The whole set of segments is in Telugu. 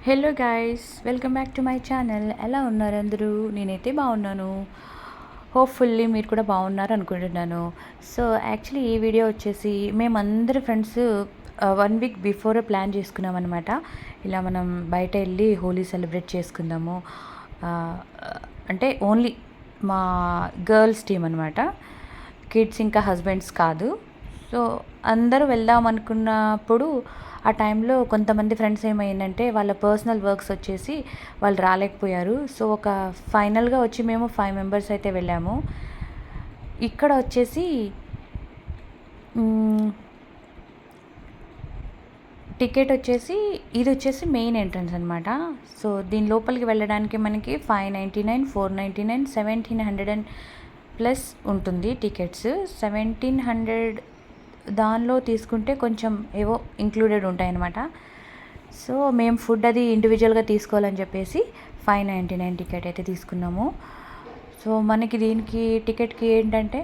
Hello guys, welcome back to my channel. ఎలా ఉన్నారు అందరూ? నేనైతే బాగున్నాను. హోప్ఫుల్లీ మీరు కూడా బాగున్నారు అనుకుంటున్నాను. సో యాక్చువల్లీ ఈ వీడియో వచ్చేసి మేమందరి ఫ్రెండ్స్ 1 వీక్ బిఫోర్ ప్లాన్ చేసుకున్నాం అనమాట. ఇలా మనం బయట వెళ్ళి హోలీ సెలబ్రేట్ చేసుకుందాము. ఆ, అంటే ఓన్లీ మా గర్ల్స్ టీమ్ అనమాట, కిడ్స్ ఇంకా హస్బెండ్స్ కాదు. సో అందరూ వెళ్దాం అనుకున్నప్పుడు ఆ టైంలో కొంతమంది ఫ్రెండ్స్ ఏమైందంటే వాళ్ళ పర్సనల్ వర్క్స్ వచ్చేసి వాళ్ళు రాలేకపోయారు. సో ఒక ఫైనల్గా వచ్చి మేము 5 మెంబర్స్ అయితే వెళ్ళాము. ఇక్కడ వచ్చేసి టికెట్ వచ్చేసి ఇది వచ్చేసి మెయిన్ ఎంట్రన్స్ అనమాట. సో దీని లోపలికి వెళ్ళడానికి మనకి 599, 499, 1700 అండ్ ప్లస్ ఉంటుంది టికెట్స్. 1700 దానిలో తీసుకుంటే కొంచెం ఏవో ఇంక్లూడెడ్ ఉంటాయన్నమాట. సో మేము ఫుడ్ అది ఇండివిజువల్గా తీసుకోవాలని చెప్పేసి 599 టికెట్ అయితే తీసుకున్నాము. సో మనకి దీనికి టికెట్కి ఏంటంటే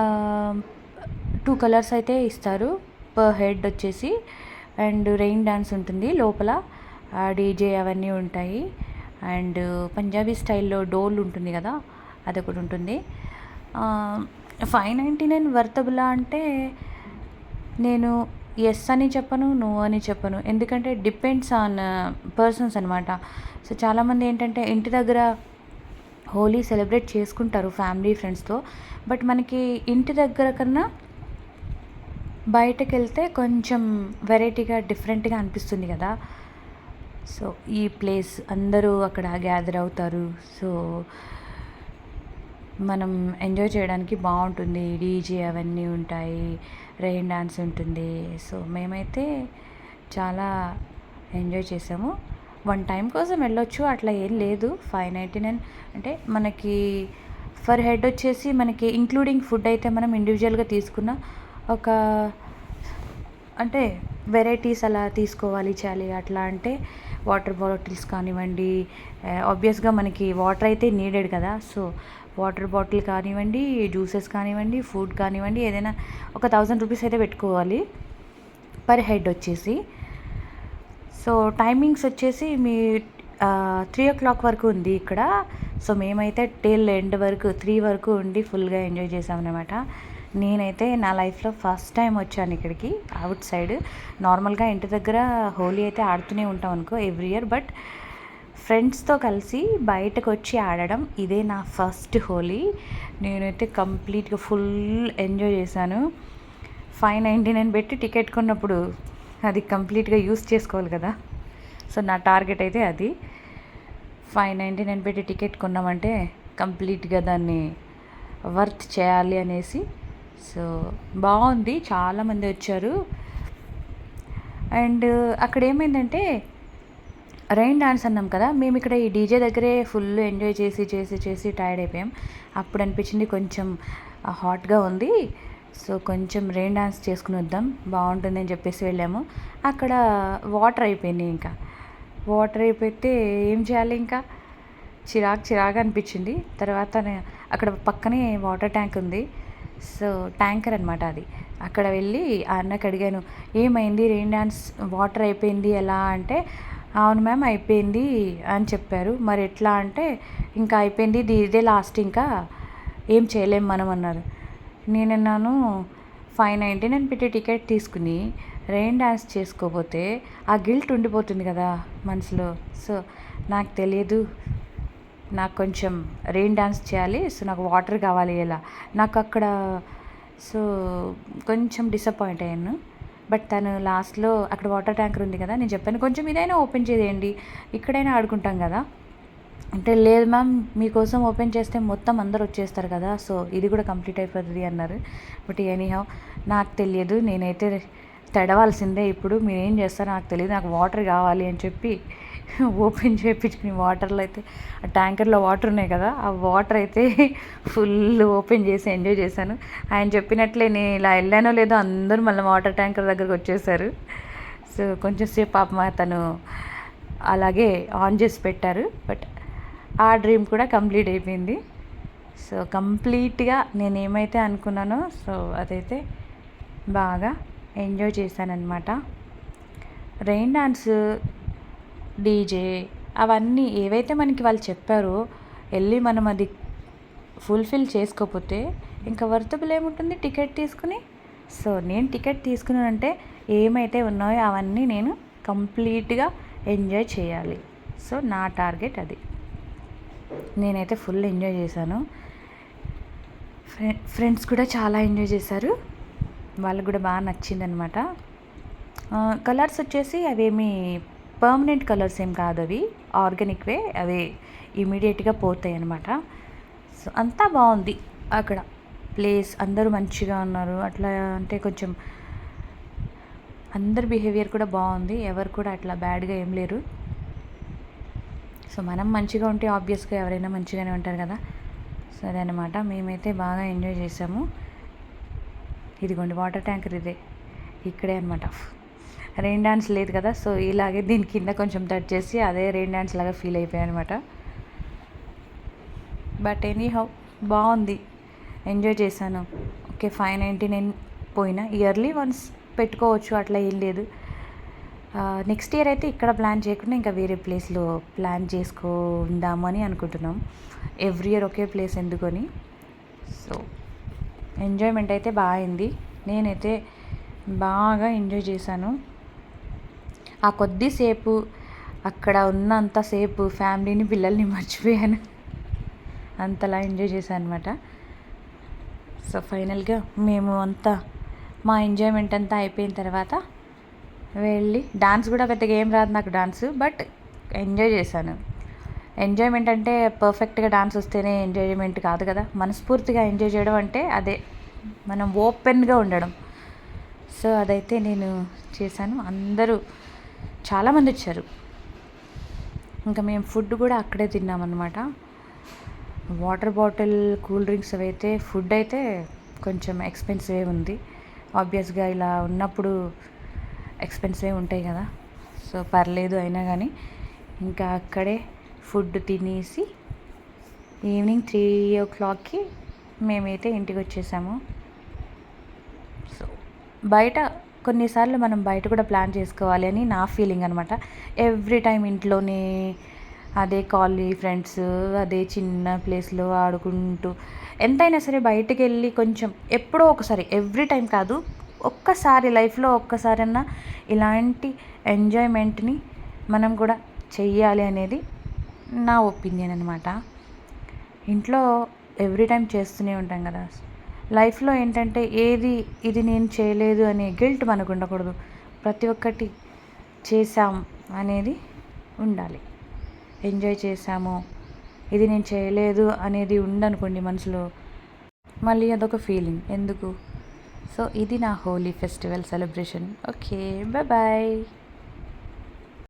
2 కలర్స్ అయితే ఇస్తారు పర్ హెడ్ వచ్చేసి. అండ్ రెయిన్ డాన్స్ ఉంటుంది లోపల, డీజే అవన్నీ ఉంటాయి. అండ్ పంజాబీ స్టైల్లో డోల్ ఉంటుంది కదా, అదొకటి ఉంటుంది. 599 వర్తబులా అంటే నేను ఎస్ అని చెప్పను, నో అని చెప్పను. ఎందుకంటే డిపెండ్స్ ఆన్ పర్సన్స్ అనమాట. సో చాలామంది ఏంటంటే ఇంటి దగ్గర హోలీ సెలబ్రేట్ చేసుకుంటారు ఫ్యామిలీ ఫ్రెండ్స్తో. బట్ మనకి ఇంటి దగ్గర కన్నా బయటకు వెళ్తే కొంచెం వెరైటీగా డిఫరెంట్గా అనిపిస్తుంది కదా. సో ఈ ప్లేస్ అందరూ అక్కడ గ్యాదర్ అవుతారు. సో మనం ఎంజాయ్ చేయడానికి బాగుంటుంది. డీజే అవన్నీ ఉంటాయి, రెయిన్ డాన్స్ ఉంటుంది. సో మేమైతే చాలా ఎంజాయ్ చేసాము. 1 టైం కోసం వెళ్ళొచ్చు, అట్లా ఏం లేదు. 599 అంటే మనకి ఫర్ హెడ్ వచ్చేసి మనకి ఇంక్లూడింగ్ ఫుడ్ అయితే మనం ఇండివిజువల్గా తీసుకున్న ఒక అంటే వెరైటీస్ అలా తీసుకోవాలి చాలి అట్లా అంటే వాటర్ బాటిల్స్ కానివ్వండి, ఆబ్వియస్గా మనకి వాటర్ అయితే నీడెడ్ కదా. సో వాటర్ బాటిల్ కానివ్వండి, జ్యూసెస్ కానివ్వండి, ఫుడ్ కానివ్వండి, ఏదైనా ఒక 1000 రూపీస్ అయితే పెట్టుకోవాలి పర్ హెడ్ వచ్చేసి. సో టైమింగ్స్ వచ్చేసి మీ 3 o'clock వరకు ఉంది ఇక్కడ. సో మేమైతే టిల్ ఎండ్ వరకు 3 వరకు ఉండి ఫుల్గా ఎంజాయ్ చేసామన్నమాట. నేనైతే నా లైఫ్లో ఫస్ట్ టైం వచ్చాను ఇక్కడికి అవుట్ సైడ్. నార్మల్గా ఇంటి దగ్గర హోలీ అయితే ఆడుతూనే ఉంటాం అనుకో ఎవ్రీ ఇయర్. బట్ ఫ్రెండ్స్తో కలిసి బయటకు వచ్చి ఆడడం ఇదే నా ఫస్ట్ హోలీ. నేనైతే కంప్లీట్గా ఫుల్ ఎంజాయ్ చేశాను. 599 పెట్టి టికెట్ కొన్నప్పుడు అది కంప్లీట్గా యూస్ చేసుకోవాలి కదా. సో నా టార్గెట్ అయితే అది. 599 పెట్టి టికెట్ కొన్నామంటే కంప్లీట్గా దాన్ని వర్త్ చేయాలి అనేసి. సో బాగుంది, చాలామంది వచ్చారు. అండ్ అక్కడ ఏమైందంటే రెయిన్ డాన్స్ అన్నాం కదా, మేము ఇక్కడ ఈ డీజే దగ్గరే ఫుల్ ఎంజాయ్ చేసి చేసి చేసి టైర్డ్ అయిపోయాం. అప్పుడు అనిపించింది కొంచెం హాట్గా ఉంది, సో కొంచెం రెయిన్ డాన్స్ చేసుకుని వద్దాం బాగుంటుంది అని చెప్పేసి వెళ్ళాము. అక్కడ వాటర్ అయిపోయింది. ఇంకా వాటర్ అయిపోతే ఏం చేయాలి, ఇంకా చిరాకు అనిపించింది. తర్వాత అక్కడ పక్కనే వాటర్ ట్యాంక్ ఉంది. సో ట్యాంకర్ అనమాట అది. అక్కడ వెళ్ళి ఆ అన్నకి అడిగాను, ఏమైంది రెయిన్ డాన్స్ వాటర్ అయిపోయింది ఎలా అంటే, అవును మ్యామ్ అయిపోయింది అని చెప్పారు. మరి ఎట్లా అంటే, ఇంకా అయిపోయింది, ఇదే లాస్ట్, ఇంకా ఏం చేయలేం మనం అన్నారు. నేనన్నాను 599 పెట్టి టికెట్ తీసుకుని రెయిన్ డాన్స్ చేసుకోపోతే ఆ గిల్ట్ ఉండిపోతుంది కదా మనసులో. సో నాకు తెలియదు, నాకు కొంచెం రెయిన్ డాన్స్ చేయాలి, సో నాకు వాటర్ కావాలి ఎలా నాకు అక్కడ. సో కొంచెం డిసప్పాయింట్ అయ్యాను. బట్ తను లాస్ట్లో అక్కడ వాటర్ ట్యాంకర్ ఉంది కదా, నేను చెప్పాను కొంచెం ఇదైనా ఓపెన్ చేయండి, ఇక్కడైనా ఆడుకుంటాం కదా అంటే, లేదు మ్యామ్ మీకోసం ఓపెన్ చేస్తే మొత్తం అందరు వచ్చేస్తారు కదా, సో ఇది కూడా కంప్లీట్ అయిపోతుంది అన్నారు. బట్ ఎనీహౌ నాకు తెలియదు, నేనైతే తడవాల్సిందే. ఇప్పుడు మీరు ఏం చేస్తారో నాకు తెలియదు, నాకు వాటర్ కావాలి అని చెప్పి ఓపెన్ చేయించుకుని వాటర్లో అయితే ఆ ట్యాంకర్లో వాటర్ ఉన్నాయి కదా, ఆ వాటర్ అయితే ఫుల్ ఓపెన్ చేసి ఎంజాయ్ చేశాను. ఆయన చెప్పినట్లే నేను ఇలా వెళ్ళానో లేదో అందరూ మళ్ళీ వాటర్ ట్యాంకర్ దగ్గరకు వచ్చేసారు. సో కొంచెం సేపు పాపం తను అలాగే ఆన్ చేసి పెట్టారు. బట్ ఆ డ్రీమ్ కూడా కంప్లీట్ అయిపోయింది. సో కంప్లీట్గా నేను ఏమైతే అనుకున్నానో సో అదైతే బాగా ఎంజాయ్ చేశానన్నమాట. రెయిన్ డాన్స్ డీజే అవన్నీ ఏవైతే మనకి వాళ్ళు చెప్పారో వెళ్ళి మనం అది ఫుల్ఫిల్ చేసుకోకపోతే ఇంకా వర్తబుల్ ఏముంటుంది టికెట్ తీసుకుని. సో నేను టికెట్ తీసుకున్నానంటే ఏమైతే ఉన్నాయో అవన్నీ నేను కంప్లీట్గా ఎంజాయ్ చేయాలి. సో నా టార్గెట్ అది. నేనైతే ఫుల్ ఎంజాయ్ చేశాను. ఫ్రెండ్స్ కూడా చాలా ఎంజాయ్ చేశారు. వాళ్ళకు కూడా బాగా నచ్చిందనమాట. కలర్స్ వచ్చేసి అవేమి పర్మనెంట్ కలర్స్ ఏం కాదు, అవి ఆర్గానిక్వే, అవి ఇమీడియట్గా పోతాయి అన్నమాట. సో అంతా బాగుంది అక్కడ ప్లేస్, అందరూ మంచిగా ఉన్నారు. అట్లా అంటే కొంచెం అందరి బిహేవియర్ కూడా బాగుంది, ఎవరు కూడా అట్లా బ్యాడ్గా ఏం లేరు. సో మనం మంచిగా ఉంటే ఆబ్వియస్గా ఎవరైనా మంచిగానే ఉంటారు కదా. సరే అనమాట, మేమైతే బాగా ఎంజాయ్ చేసాము. ఇదిగోండి వాటర్ ట్యాంకర్ ఇదే ఇక్కడే అనమాట. రెయిన్ డ్యాన్స్ లేదు కదా, సో ఇలాగే దీని కింద కొంచెం టచ్ చేసి అదే రెయిన్ డ్యాన్స్ లాగా ఫీల్ అయిపోయాయి అనమాట. బట్ ఎనీహౌ బాగుంది, ఎంజాయ్ చేశాను. ఓకే 599 పోయినా ఇయర్లీ వన్స్ పెట్టుకోవచ్చు, అట్లా ఏం లేదు. నెక్స్ట్ ఇయర్ అయితే ఇక్కడ ప్లాన్ చేయకుండా ఇంకా వేరే ప్లేస్లో ప్లాన్ చేసుకుందామని అనుకుంటున్నాం. ఎవ్రీ ఇయర్ ఒకే ప్లేస్ ఎందుకని. సో ఎంజాయ్మెంట్ అయితే బాగా అయింది. నేనైతే బాగా ఎంజాయ్ చేశాను. ఆ కొద్దిసేపు అక్కడ ఉన్నంతసేపు ఫ్యామిలీని పిల్లల్ని మర్చిపోయాను, అంతలా ఎంజాయ్ చేశాను అనమాట. సో ఫైనల్గా మేము అంతా మా ఎంజాయ్మెంట్ అంతా అయిపోయిన తర్వాత వెళ్ళి, డాన్స్ కూడా పెద్దగా ఏం రాదు నాకు డాన్స్, బట్ ఎంజాయ్ చేశాను. ఎంజాయ్మెంట్ అంటే పర్ఫెక్ట్గా డాన్స్ వస్తేనే ఎంజాయ్మెంట్ కాదు కదా, మనస్ఫూర్తిగా ఎంజాయ్ చేయడం అంటే అదే, మనం ఓపెన్గా ఉండడం. సో అదైతే నేను చేశాను. అందరూ చాలామంది వచ్చారు. ఇంకా మేము ఫుడ్ కూడా అక్కడే తిన్నామన్నమాట. వాటర్ బాటిల్, కూల్ డ్రింక్స్ అవైతే, ఫుడ్ అయితే కొంచెం ఎక్స్పెన్సివ్ ఉంది. ఆబ్వియస్గా ఇలా ఉన్నప్పుడు ఎక్స్పెన్సివ్ ఉంటాయి కదా, సో పర్లేదు అయినా కానీ ఇంకా అక్కడే ఫుడ్ తినేసి ఈవినింగ్ 3 o'clockకి మేమైతే ఇంటికి వచ్చేసాము. సో బయట కొన్నిసార్లు మనం బయట కూడా ప్లాన్ చేసుకోవాలి అని నా ఫీలింగ్ అనమాట. ఎవ్రీ టైం ఇంట్లోనే అదే కాలనీ ఫ్రెండ్స్, అదే చిన్న ప్లేస్లో ఆడుకుంటూ, ఎంతైనా సరే బయటికి వెళ్ళి కొంచెం ఎప్పుడో ఒకసారి, ఎవ్రీ టైం కాదు, ఒక్కసారి లైఫ్లో ఒక్కసారన్నా ఇలాంటి ఎంజాయ్మెంట్ని మనం కూడా చెయ్యాలి అనేది నా ఒపీనియన్ అనమాట. ఇంట్లో ఎవ్రీ టైం చేస్తూనే ఉంటాం కదా. లైఫ్లో ఏంటంటే ఇది నేను చేయలేదు అనే గిల్ట్ మనకు ఉండకూడదు. ప్రతి ఒక్కటి చేసాం అనేది ఉండాలి. ఎంజాయ్ చేసాము, ఇది నేను చేయలేదు అనేది ఉండనుకోండి మనసులో, మళ్ళీ అదొక ఫీలింగ్ ఎందుకు. సో ఇది నా Holi festival celebration. Okay bye.